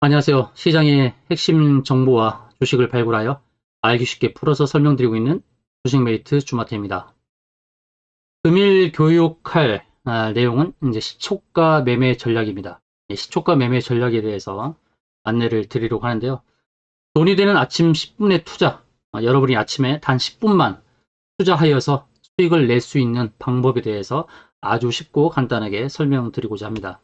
안녕하세요. 시장의 핵심 정보와 주식을 발굴하여 알기 쉽게 풀어서 설명드리고 있는 주식메이트 주마태입니다. 금일 교육할 내용은 이제 시초가 매매 전략입니다. 시초가 매매 전략에 대해서 안내를 드리려고 하는데요. 돈이 되는 아침 10분의 투자, 여러분이 아침에 단 10분만 투자하여서 수익을 낼 수 있는 방법에 대해서 아주 쉽고 간단하게 설명드리고자 합니다.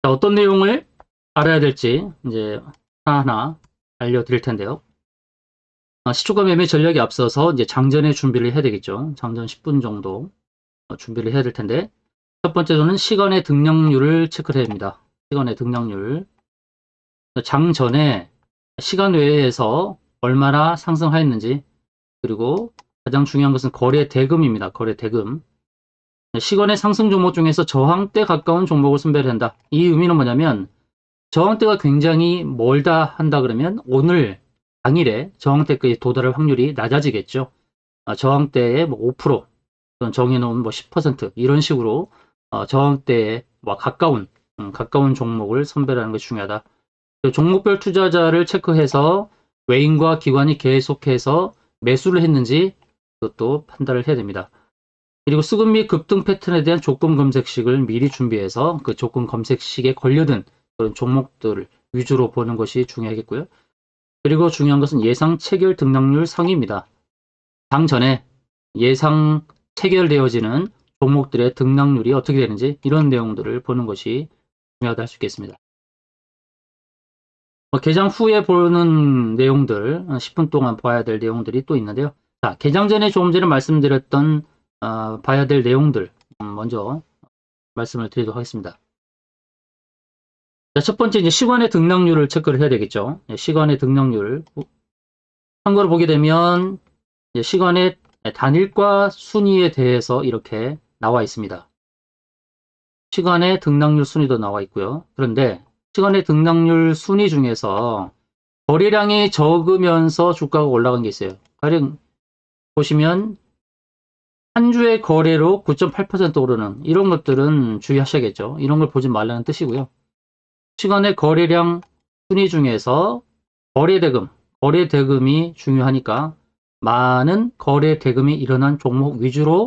자, 어떤 내용을 알아야 될지 이제 하나하나 알려드릴 텐데요. 시초가 매매 전략에 앞서서 이제 장전의 준비를 해야 되겠죠. 장전 10분 정도 준비를 해야 될 텐데, 첫 번째로는 시간의 등락률을 체크를 해야 됩니다. 시간의 등락률. 장전에 시간 외에서 얼마나 상승하였는지, 그리고 가장 중요한 것은 거래 대금입니다. 거래 대금. 시간의 상승 종목 중에서 저항대 가까운 종목을 선별해야 한다. 이 의미는 뭐냐면 저항대가 굉장히 멀다 한다 그러면 오늘 당일에 저항대까지 도달할 확률이 낮아지겠죠. 저항대의 뭐 5%, 정해놓은 뭐 10% 이런 식으로 저항대에 가까운 종목을 선별하는 것이 중요하다. 종목별 투자자를 체크해서 외인과 기관이 계속해서 매수를 했는지 그것도 판단을 해야 됩니다. 그리고 수급 및 급등 패턴에 대한 조건 검색식을 미리 준비해서 그 조건 검색식에 걸려든 그런 종목들을 위주로 보는 것이 중요하겠고요. 그리고 중요한 것은 예상 체결 등락률 상위입니다. 장 전에 예상 체결되어지는 종목들의 등락률이 어떻게 되는지 이런 내용들을 보는 것이 중요하다 할 수 있겠습니다. 개장 후에 보는 내용들, 10분 동안 봐야 될 내용들이 또 있는데요. 자, 개장 전에 조금 전에 말씀드렸던 봐야 될 내용들 먼저 말씀을 드리도록 하겠습니다. 자, 첫 번째 이제 시간의 등락률을 체크를 해야 되겠죠. 시간의 등락률. 참고로 보게 되면 시간의 단일과 순위에 대해서 이렇게 나와 있습니다. 시간의 등락률 순위도 나와 있고요. 그런데 시간의 등락률 순위 중에서 거래량이 적으면서 주가가 올라간 게 있어요. 가령 보시면 한 주의 거래로 9.8% 오르는 이런 것들은 주의하셔야겠죠. 이런 걸 보지 말라는 뜻이고요. 시간의 거래량 순위 중에서 거래대금이 중요하니까 많은 거래대금이 일어난 종목 위주로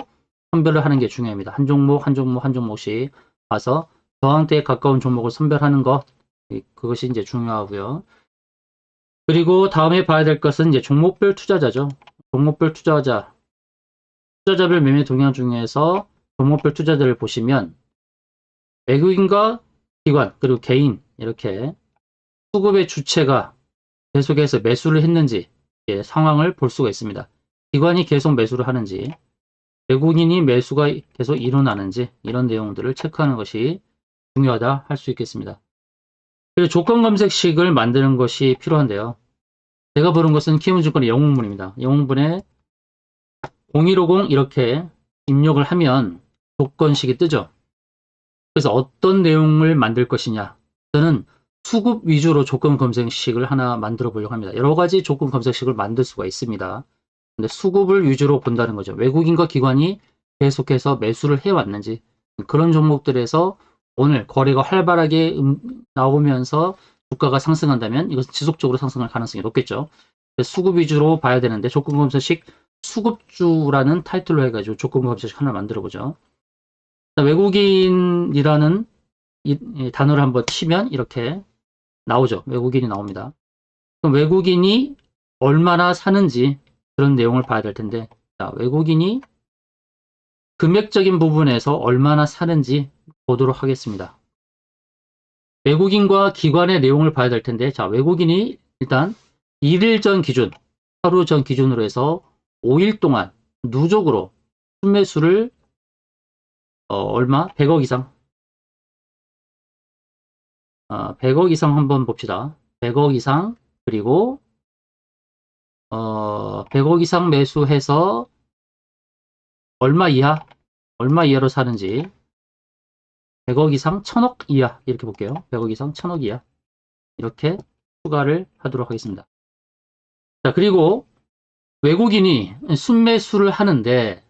선별을 하는 게 중요합니다. 한 종목씩 봐서 저항대에 가까운 종목을 선별하는 것, 그것이 이제 중요하고요. 그리고 다음에 봐야 될 것은 이제 종목별 투자자죠. 종목별 투자자별 매매 동향 중에서 종목별 투자자를 보시면 외국인과 기관 그리고 개인 이렇게 수급의 주체가 계속해서 매수를 했는지 상황을 볼 수가 있습니다. 기관이 계속 매수를 하는지 외국인이 매수가 계속 일어나는지 이런 내용들을 체크하는 것이 중요하다 할 수 있겠습니다. 그리고 조건 검색식을 만드는 것이 필요한데요. 제가 보는 것은 키움증권의 영웅분입니다. 영웅분에 0150 이렇게 입력을 하면 조건식이 뜨죠. 그래서 어떤 내용을 만들 것이냐. 저는 수급 위주로 조건 검색식을 하나 만들어 보려고 합니다. 여러 가지 조건 검색식을 만들 수가 있습니다. 근데 수급을 위주로 본다는 거죠. 외국인과 기관이 계속해서 매수를 해왔는지 그런 종목들에서 오늘 거래가 활발하게 나오면서 주가가 상승한다면 이것은 지속적으로 상승할 가능성이 높겠죠. 수급 위주로 봐야 되는데 조건 검색식 수급주라는 타이틀로 해가지고 조건 검색식 하나 만들어 보죠. 외국인이라는 이 단어를 한번 치면 이렇게 나오죠. 외국인이 나옵니다. 그럼 외국인이 얼마나 사는지 그런 내용을 봐야 될 텐데, 자, 외국인이 금액적인 부분에서 얼마나 사는지 보도록 하겠습니다. 외국인과 기관의 내용을 봐야 될 텐데, 자, 외국인이 일단 1일 전 기준, 하루 전 기준으로 해서 5일 동안 누적으로 순매수를 얼마? 100억 이상. 100억 이상 한번 봅시다. 100억 이상, 그리고 100억 이상 매수해서 얼마 이하로 사는지 100억 이상 1000억 이하 이렇게 볼게요. 100억 이상 1000억 이하 이렇게 추가를 하도록 하겠습니다. 자, 그리고 외국인이 순매수를 하는데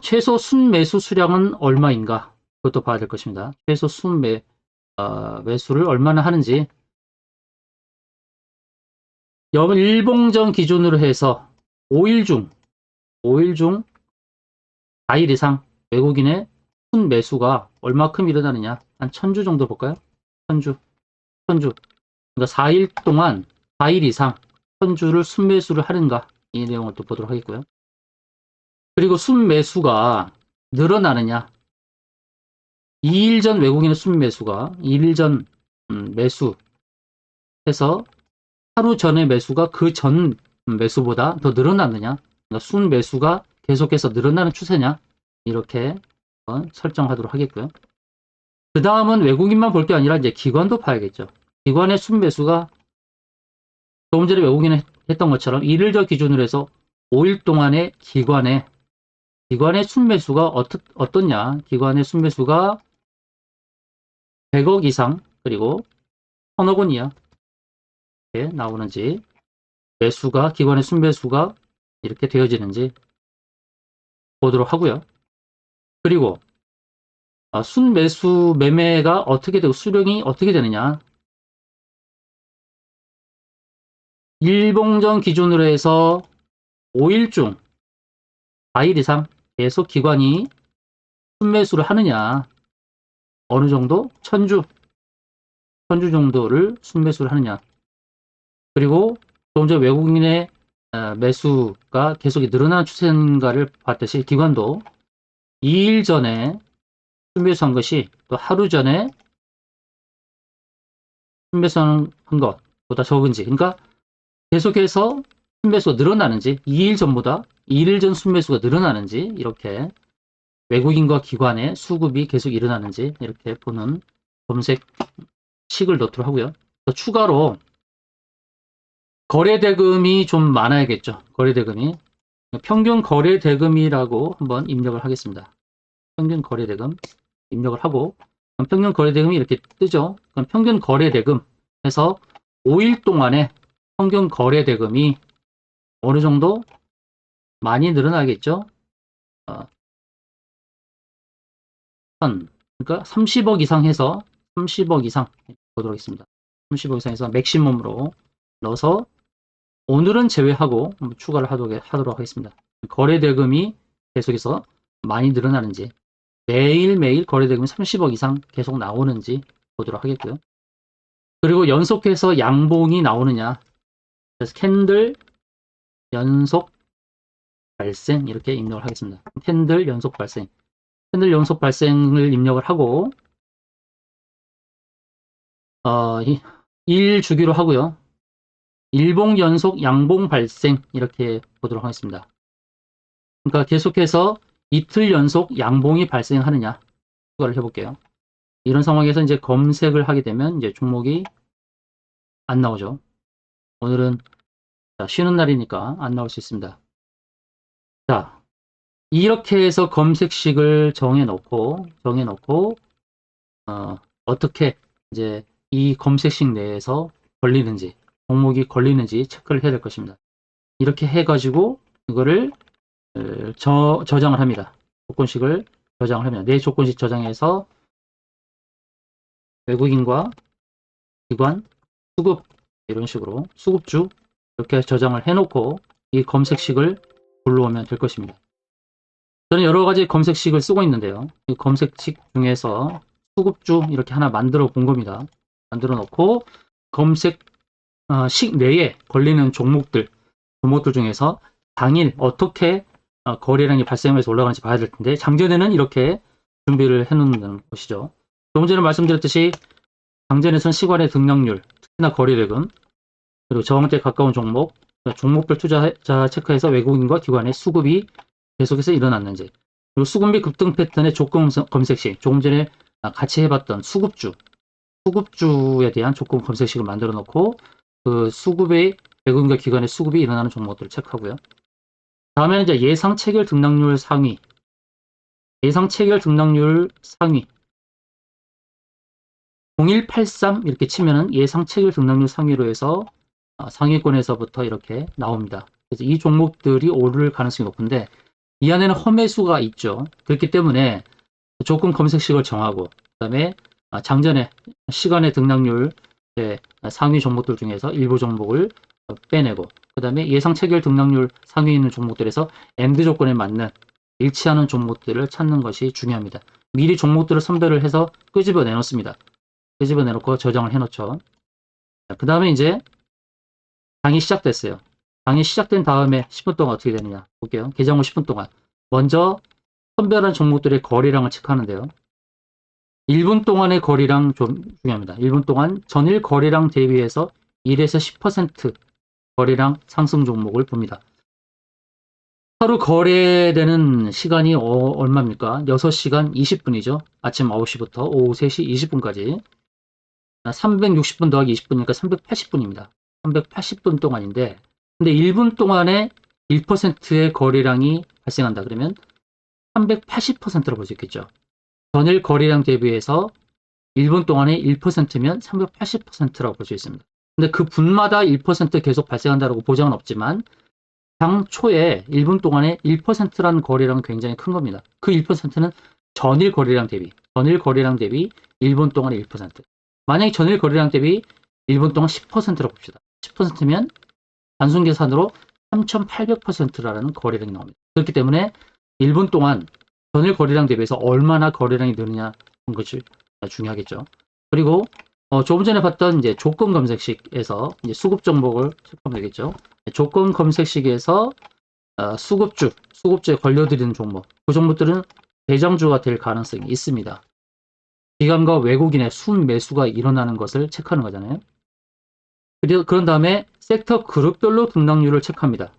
최소 순매수 수량은 얼마인가 그것도 봐야 될 것입니다. 최소 매수를 얼마나 하는지 일봉전 기준으로 해서 5일 중 4일 이상 외국인의 순매수가 얼마큼 일어나느냐. 한 1000주 정도 볼까요? 1000주. 그러니까 4일 동안 4일 이상 1000주를 순매수를 하는가. 이 내용을 또 보도록 하겠고요. 그리고 순매수가 늘어나느냐. 2일 전 외국인의 순매수가 2일 전 매수해서 하루 전의 매수가 그 전 매수보다 더 늘어났느냐. 그러니까 순매수가 계속해서 늘어나는 추세냐. 이렇게 설정하도록 하겠고요. 그 다음은 외국인만 볼 게 아니라 이제 기관도 봐야겠죠. 기관의 순매수가 조금 전에 외국인이 했던 것처럼 1일 전 기준으로 해서 5일 동안의 기관의 순매수가 어떻냐. 기관의 순매수가 100억 이상 그리고 1000억 원 이하 이렇게 나오는지, 기관의 순매수가 이렇게 되어지는지 보도록 하고요. 그리고 순매수 매매가 어떻게 되고 수령이 어떻게 되느냐. 일봉전 기준으로 해서 5일 중 4일 이상 계속 기관이 순매수를 하느냐. 어느 정도? 1000주 정도를 순매수를 하느냐. 그리고 조금 전 외국인의 매수가 계속 늘어나는 추세인가를 봤듯이 기관도 2일 전에 순매수한 것이 또 하루 전에 순매수한 것보다 적은지, 그러니까 계속해서 순매수가 늘어나는지, 2일 전보다 1일 전 순매수가 늘어나는지, 이렇게 외국인과 기관의 수급이 계속 일어나는지 이렇게 보는 검색식을 넣도록 하고요. 또 추가로 거래대금이 좀 많아야겠죠. 거래대금이. 평균 거래대금이라고 한번 입력을 하겠습니다. 평균 거래대금 입력을 하고, 평균 거래대금이 이렇게 뜨죠. 그럼 평균 거래대금 해서 5일 동안에 평균 거래대금이 어느 정도 많이 늘어나겠죠. 그러니까 30억 이상 해서 30억 이상 보도록 하겠습니다. 30억 이상 해서 맥시멈으로 넣어서 오늘은 제외하고 추가를 하도록 하겠습니다. 거래대금이 계속해서 많이 늘어나는지, 매일매일 거래대금이 30억 이상 계속 나오는지 보도록 하겠고요. 그리고 연속해서 양봉이 나오느냐. 그래서 캔들 연속 발생 이렇게 입력을 하겠습니다. 캔들 연속 발생을 입력을 하고 일 주기로 하고요. 일봉 연속 양봉 발생 이렇게 보도록 하겠습니다. 그러니까 계속해서 이틀 연속 양봉이 발생하느냐 추가를 해볼게요. 이런 상황에서 이제 검색을 하게 되면 이제 종목이 안 나오죠. 오늘은 쉬는 날이니까 안 나올 수 있습니다. 자, 이렇게 해서 검색식을 정해놓고 어떻게 이제 이 검색식 내에서 걸리는지, 종목이 걸리는지 체크를 해야 될 것입니다. 이렇게 해가지고 이거를 저장을 합니다. 조건식을 저장을 합니다. 내 조건식 저장해서 외국인과 기관, 수급 이런 식으로 수급주 이렇게 저장을 해놓고 이 검색식을 불러오면 될 것입니다. 저는 여러 가지 검색식을 쓰고 있는데요. 이 검색식 중에서 수급주 이렇게 하나 만들어 본 겁니다. 만들어 놓고 검색식 내에 걸리는 종목들 중에서 당일 어떻게 거래량이 발생해서 올라가는지 봐야 될 텐데, 장전에는 이렇게 준비를 해 놓는 것이죠. 조금 전에 말씀드렸듯이 장전에선 시간의 등락률, 특히나 거래대금, 그리고 저항대에 가까운 종목별 투자자 체크해서 외국인과 기관의 수급이 계속해서 일어났는지, 그리고 수급 및 급등 패턴의 조건 검색식, 조금 전에 같이 해봤던 수급주에 대한 조건 검색식을 만들어 놓고 그 수급의 외국인과 기관의 수급이 일어나는 종목들을 체크하고요. 다음에는 이제 예상 체결 등락률 상위 0183 이렇게 치면은 예상 체결 등락률 상위로 해서 상위권에서부터 이렇게 나옵니다. 그래서 이 종목들이 오를 가능성이 높은데 이 안에는 험매수가 있죠. 그렇기 때문에 조건 검색식을 정하고, 그 다음에 장전의 시간의 등락률 상위 종목들 중에서 일부 종목을 빼내고, 그 다음에 예상 체결 등락률 상위에 있는 종목들에서 엔드 조건에 맞는 일치하는 종목들을 찾는 것이 중요합니다. 미리 종목들을 선별을 해서 끄집어 내놓습니다. 끄집어 내놓고 저장을 해놓죠. 그 다음에 이제 장이 시작됐어요. 장이 시작된 다음에 10분 동안 어떻게 되느냐 볼게요. 개장 후 10분 동안 먼저 선별한 종목들의 거래량을 체크하는데요. 1분 동안의 거래량 좀 중요합니다. 1분 동안 전일 거래량 대비해서 1에서 10% 거래량 상승 종목을 봅니다. 하루 거래되는 시간이 얼마입니까? 6시간 20분이죠. 아침 9시부터 오후 3시 20분까지 360분 더하기 20분이니까 380분입니다. 380분 동안인데, 근데 1분 동안에 1%의 거래량이 발생한다 그러면 380%로 볼 수 있겠죠. 전일 거래량 대비해서 1분 동안에 1%면 380%라고 볼 수 있습니다. 근데 그 분마다 1% 계속 발생한다고 보장은 없지만 장 초에 1분 동안에 1%라는 거래량은 굉장히 큰 겁니다. 그 1%는 전일 거래량 대비 1분 동안에 1%. 만약에 전일 거래량 대비 1분 동안 10%라고 봅시다. 10%면 단순 계산으로 3800%라는 거래량이 나옵니다. 그렇기 때문에 1분 동안 전일 거래량 대비해서 얼마나 거래량이 느느냐 하는 것이 중요하겠죠. 그리고 조금 전에 봤던 이제 조건 검색식에서 이제 수급 종목을 체크하면 되겠죠. 조건 검색식에서 수급주에 걸려드리는 종목, 그 종목들은 대장주가 될 가능성이 있습니다. 기관과 외국인의 순매수가 일어나는 것을 체크하는 거잖아요. 그런 다음에 섹터 그룹별로 등락률을 체크합니다.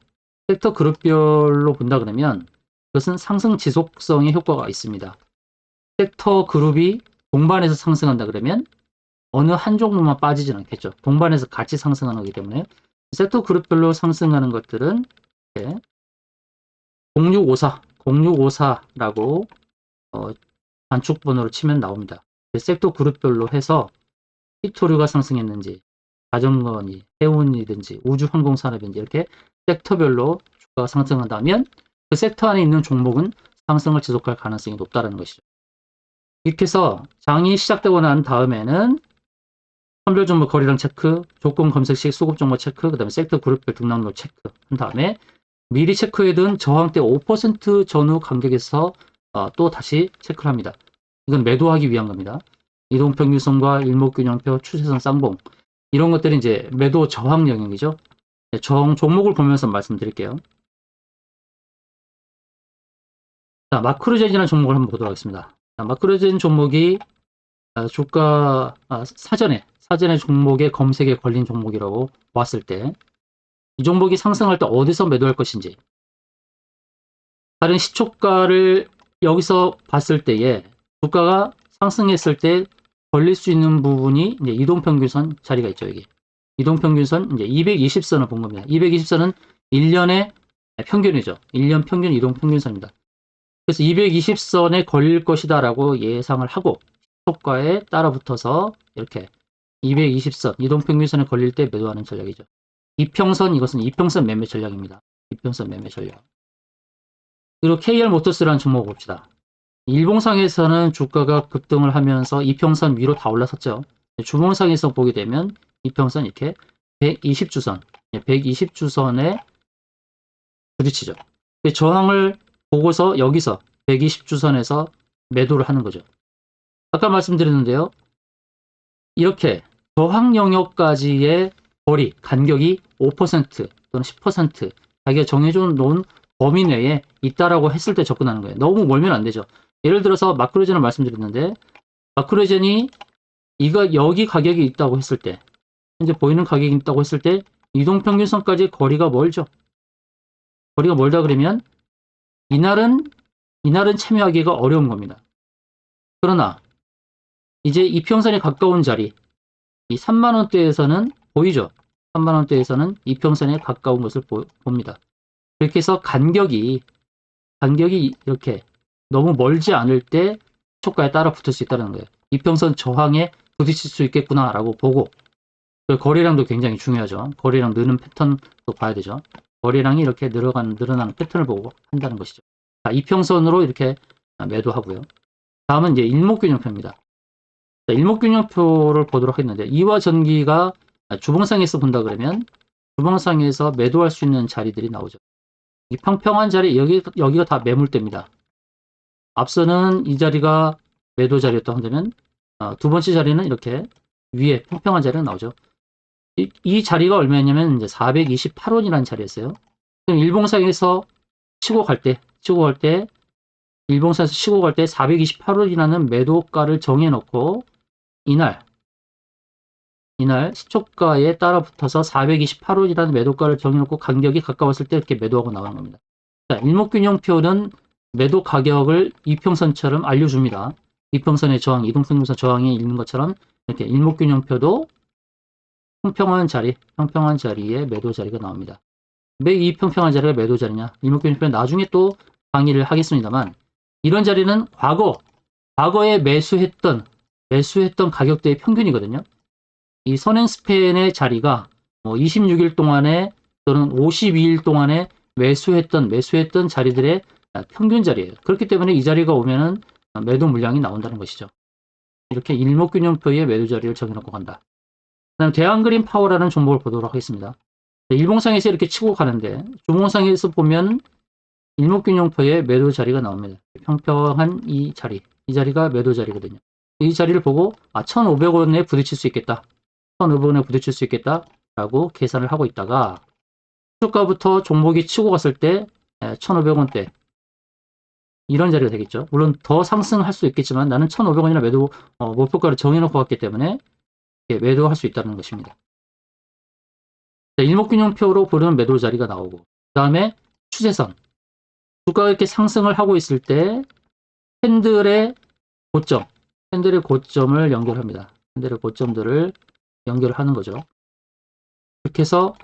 섹터 그룹별로 본다 그러면 그것은 상승 지속성의 효과가 있습니다. 섹터 그룹이 동반해서 상승한다 그러면 어느 한 종목만 빠지진 않겠죠. 동반해서 같이 상승하는 거기 때문에 섹터 그룹별로 상승하는 것들은 0654라고 단축번호로 치면 나옵니다. 섹터 그룹별로 해서 히토류가 상승했는지, 자전거니, 해운이든지, 우주항공산업인지 이렇게 섹터별로 주가가 상승한다면 그 섹터 안에 있는 종목은 상승을 지속할 가능성이 높다는 것이죠. 이렇게 해서 장이 시작되고 난 다음에는 선별 종목 거래량 체크, 조건 검색식 수급 종목 체크, 그 다음에 섹터 그룹별 등락률 체크 한 다음에 미리 체크해둔 저항대 5% 전후 간격에서 또 다시 체크를 합니다. 이건 매도하기 위한 겁니다. 이동평균선과 일목균형표, 추세선 쌍봉 이런 것들이 이제 매도 저항 영역이죠. 저항 종목을 보면서 말씀드릴게요. 자, 마크로젠이라는 종목을 한번 보도록 하겠습니다. 자, 마크로젠 종목이 주가 사전에 종목의 검색에 걸린 종목이라고 봤을 때 이 종목이 상승할 때 어디서 매도할 것인지, 다른 시초가를 여기서 봤을 때에 주가가 상승했을 때 걸릴 수 있는 부분이 이제 이동평균선 자리가 있죠. 여기 이동평균선 이제 220선을 본 겁니다. 220선은 1년의 평균이죠. 1년 평균 이동평균선입니다. 그래서 220선에 걸릴 것이다 라고 예상을 하고 시초가에 따라 붙어서 이렇게 220선 이동평균선에 걸릴 때 매도하는 전략이죠. 이평선, 이것은 이평선 매매 전략입니다. 이평선 매매 전략. 그리고 KR모터스라는 종목을 봅시다. 일봉상에서는 주가가 급등을 하면서 이평선 위로 다 올라섰죠. 주봉상에서 보게 되면 이평선 이렇게 120주선, 120주선에 부딪히죠. 저항을 보고서 여기서 120주선에서 매도를 하는 거죠. 아까 말씀드렸는데요. 이렇게 저항 영역까지의 거리, 간격이 5% 또는 10% 자기가 정해줘 놓은 범위 내에 있다라고 했을 때 접근하는 거예요. 너무 멀면 안 되죠. 예를 들어서 마크로젠을 말씀드렸는데 마크로젠이 여기 가격이 있다고 했을 때, 현재 보이는 가격이 있다고 했을 때 이동평균선까지 거리가 멀죠. 거리가 멀다 그러면 이날은 참여하기가 어려운 겁니다. 그러나 이제 이평선에 가까운 자리, 이 3만원대에서는 보이죠. 3만원대에서는 이평선에 가까운 것을 봅니다. 그렇게 해서 간격이 이렇게 너무 멀지 않을 때 시초가에 따라 붙을 수 있다는 거예요. 이평선 저항에 부딪힐 수 있겠구나라고 보고, 거래량도 굉장히 중요하죠. 거래량 느는 패턴도 봐야 되죠. 거래량이 이렇게 늘어나는 패턴을 보고 한다는 것이죠. 자, 이평선으로 이렇게 매도하고요. 다음은 이제 일목균형표입니다. 자, 일목균형표를 보도록 했는데 이와 전기가 주봉상에서 본다 그러면 주봉상에서 매도할 수 있는 자리들이 나오죠. 이 평평한 자리 여기가 다 매물대입니다. 앞서는 이 자리가 매도 자리였다 한다면 두 번째 자리는 이렇게 위에 평평한 자리가 나오죠. 이 자리가 얼마였냐면 이제 428원이라는 자리였어요. 그럼 일봉상에서 치고 갈 때 일봉상에서 치고 갈 때 428원이라는 매도가를 정해놓고 이날 시초가에 따라 붙어서 428원이라는 매도가를 정해놓고 간격이 가까웠을 때 이렇게 매도하고 나오는 겁니다. 자, 일목균형표는 매도 가격을 이평선처럼 알려줍니다. 이평선의 저항, 이동평균선 저항이 있는 것처럼 이렇게 일목균형표도 평평한 자리에 매도 자리가 나옵니다. 왜 이 평평한 자리가 매도 자리냐? 일목균형표는 나중에 또 강의를 하겠습니다만 이런 자리는 과거에 매수했던 가격대의 평균이거든요. 이 선행스팬의 자리가 26일 동안에 또는 52일 동안에 매수했던 자리들의 평균 자리예요. 그렇기 때문에 이 자리가 오면은 매도 물량이 나온다는 것이죠. 이렇게 일목균형표의 매도 자리를 정해놓고 간다. 그다음 대한그린 파워라는 종목을 보도록 하겠습니다. 일봉상에서 이렇게 치고 가는데 주봉상에서 보면 일목균형표의 매도 자리가 나옵니다. 평평한 이 자리가 매도 자리거든요. 이 자리를 보고 1,500원에 부딪힐 수 있겠다. 1,500원에 부딪힐 수 있겠다라고 계산을 하고 있다가 시초가부터 종목이 치고 갔을 때 1,500원대 이런 자리가 되겠죠. 물론 더 상승할 수 있겠지만 나는 1,500원이나 매도 목표가를 정해놓고 갔기 때문에 매도할 수 있다는 것입니다. 일목균형표로 보는 매도 자리가 나오고 그 다음에 추세선 주가가 이렇게 상승을 하고 있을 때 캔들의 고점을 연결합니다. 캔들의 고점들을 연결하는 거죠. 이렇게 해서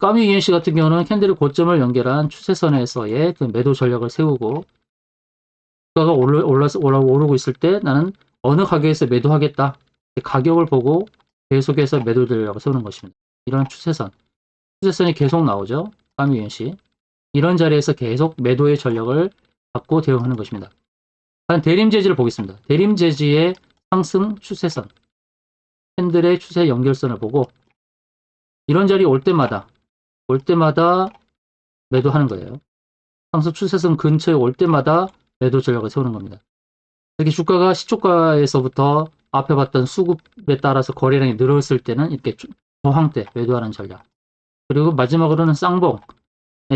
까미 ENC 같은 경우는 캔들의 고점을 연결한 추세선에서의 그 매도 전략을 세우고 주가가 오르고 있을 때 나는 어느 가격에서 매도하겠다. 가격을 보고 계속해서 매도 전략을 세우는 것입니다. 이런 추세선이 계속 나오죠. 까미 ENC. 이런 자리에서 계속 매도의 전략을 갖고 대응하는 것입니다. 다음 대림재지를 보겠습니다. 대림재지의 상승 추세선. 캔들의 추세 연결선을 보고 이런 자리 올 때마다 매도하는 거예요. 상승 추세선 근처에 올 때마다 매도 전략을 세우는 겁니다. 이렇게 주가가 시초가에서부터 앞에 봤던 수급에 따라서 거래량이 늘었을 때는 이렇게 저항 때 매도하는 전략. 그리고 마지막으로는 쌍봉.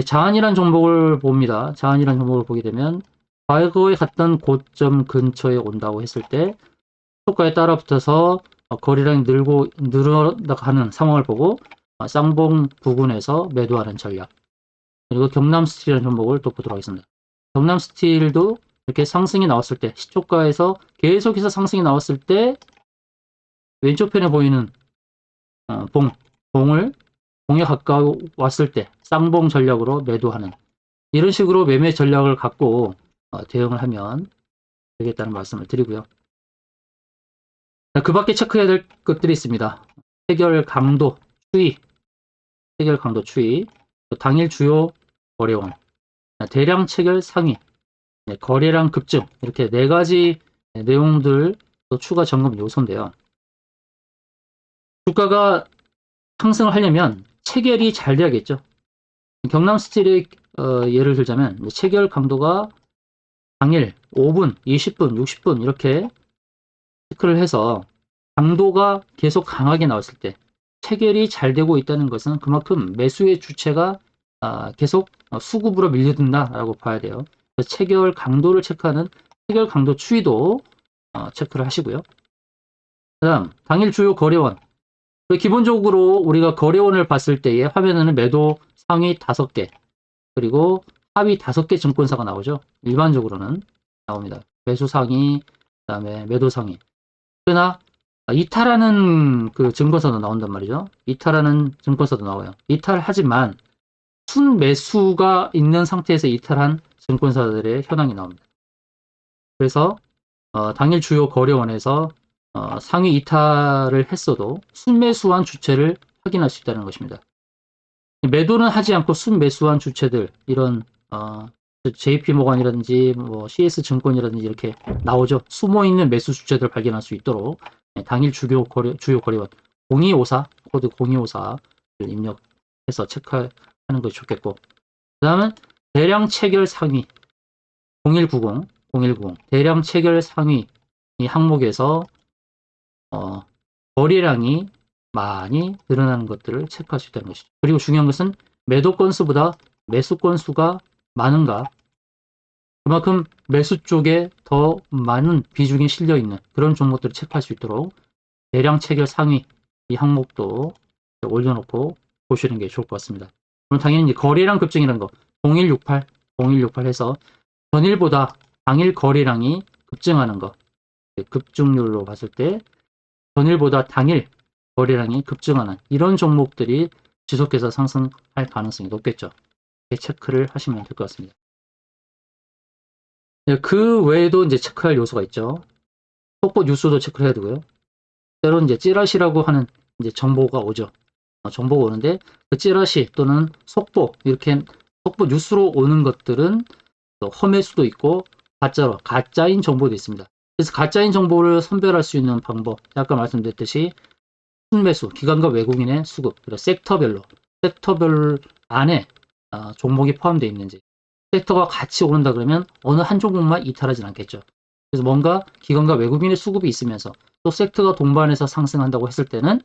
자한이라는 종목을 봅니다. 자한이라는 종목을 보게 되면 과거에 갔던 고점 근처에 온다고 했을 때 시초가에 따라 붙어서 거래량이 늘어가는 상황을 보고 쌍봉 부근에서 매도하는 전략. 그리고 경남스틸이라는 종목을 또 보도록 하겠습니다. 경남스틸도 이렇게 상승이 나왔을 때 시초가에서 계속해서 상승이 나왔을 때 왼쪽 편에 보이는 봉에 가까워 왔을 때 쌍봉 전략으로 매도하는 이런 식으로 매매 전략을 갖고 대응을 하면 되겠다는 말씀을 드리고요. 그 밖에 체크해야 될 것들이 있습니다. 체결 강도 추이, 당일 주요 거래원, 대량 체결 상위, 거래량 급증 이렇게 4가지 내용들 또 추가 점검 요소인데요. 주가가 상승을 하려면 체결이 잘 돼야겠죠. 경남스틸의 예를 들자면 체결 강도가 당일 5분, 20분, 60분 이렇게 체크를 해서 강도가 계속 강하게 나왔을 때 체결이 잘 되고 있다는 것은 그만큼 매수의 주체가 계속 수급으로 밀려든다라고 봐야 돼요. 체결 강도를 체크하는 체결 강도 추이도 체크를 하시고요. 그다음 당일 주요 거래원. 기본적으로 우리가 거래원을 봤을 때에 화면에는 매도 상위 5개 그리고 하위 5개 증권사가 나오죠. 일반적으로는 나옵니다. 매수 상위, 그다음에 매도 상위. 그러나 이탈하는 그 증권사도 나온단 말이죠. 이탈하는 증권사도 나와요. 이탈하지만 순매수가 있는 상태에서 이탈한 증권사들의 현황이 나옵니다. 그래서 당일 주요 거래원에서 상위 이탈을 했어도 순매수한 주체를 확인할 수 있다는 것입니다. 매도는 하지 않고 순매수한 주체들 이런 JP모건이라든지 뭐 CS증권이라든지 이렇게 나오죠. 숨어있는 매수 주체들을 발견할 수 있도록 당일 주요 거래원 0254 코드 0254를 입력해서 체크하는 것이 좋겠고, 그 다음은 대량 체결 상위 0190 대량 체결 상위 이 항목에서 거래량이 많이 늘어나는 것들을 체크할 수 있다는 것이죠. 그리고 중요한 것은 매도 건수보다 매수 건수가 많은가, 그만큼 매수 쪽에 더 많은 비중이 실려 있는 그런 종목들을 체크할 수 있도록 대량 체결 상위 이 항목도 올려놓고 보시는 게 좋을 것 같습니다. 그럼 당연히 거래량 급증이라는 거 0168 해서 전일보다 당일 거래량이 급증하는 거, 급증률로 봤을 때 전일보다 당일 거래량이 급증하는 이런 종목들이 지속해서 상승할 가능성이 높겠죠. 체크를 하시면 될 것 같습니다. 그 외에도 이제 체크할 요소가 있죠. 속보 뉴스도 체크를 해야 되고요. 때로 이제 찌라시라고 하는 이제 정보가 오죠. 정보가 오는데 그 찌라시 또는 속보 이렇게 속보 뉴스로 오는 것들은 또 험할 수도 있고 가짜인 정보도 있습니다. 그래서 가짜인 정보를 선별할 수 있는 방법, 아까 말씀드렸듯이 순매수, 기관과 외국인의 수급, 그리고 섹터별 안에 종목이 포함되어 있는지, 섹터가 같이 오른다 그러면 어느 한 종목만 이탈하진 않겠죠. 그래서 뭔가 기관과 외국인의 수급이 있으면서 또 섹터가 동반해서 상승한다고 했을 때는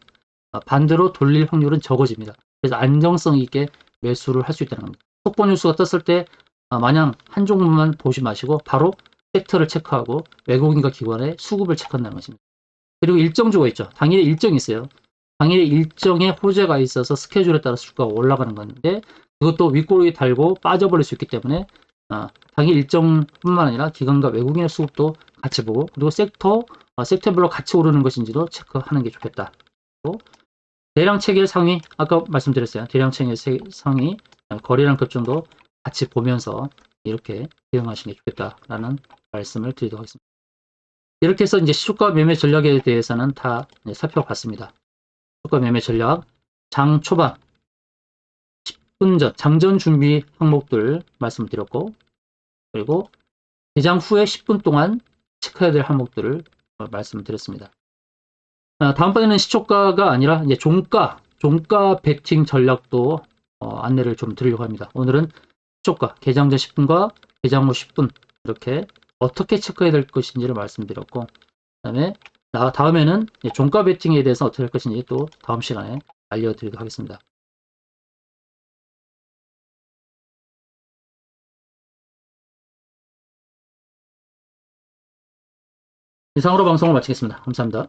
반대로 돌릴 확률은 적어집니다. 그래서 안정성 있게 매수를 할 수 있다는 겁니다. 속보 뉴스가 떴을 때 마냥 한 종목만 보지 마시고 바로 섹터를 체크하고 외국인과 기관의 수급을 체크한다는 것입니다. 그리고 일정주가 있죠. 당일에 일정이 있어요. 당일에 일정에 호재가 있어서 스케줄에 따라서 주가가 올라가는 건데 그것도 윗꼬리 달고 빠져버릴 수 있기 때문에 당일 일정뿐만 아니라 기관과 외국인의 수급도 같이 보고, 그리고 섹터별로 같이 오르는 것인지도 체크하는 게 좋겠다. 대량 체결 상위, 아까 말씀드렸어요. 대량 체결 상위 거래량 급증도 같이 보면서 이렇게 대응하시는 게 좋겠다라는 말씀을 드리도록 하겠습니다. 이렇게 해서 이제 시초가 매매 전략에 대해서는 다 살펴봤습니다. 시초가 매매 전략, 장 초반 10분 전 장전 준비 항목들 말씀드렸고, 그리고 개장 후에 10분 동안 체크해야 될 항목들을 말씀드렸습니다. 다음번에는 시초가가 아니라 이제 종가 베팅 전략도 안내를 좀 드리려고 합니다. 오늘은 시초가 개장 전 10분과 개장 후 10분 이렇게 어떻게 체크해야 될 것인지를 말씀드렸고, 그다음에 다음에는 종가 베팅에 대해서 어떻게 할 것인지 또 다음 시간에 알려드리도록 하겠습니다. 이상으로 방송을 마치겠습니다. 감사합니다.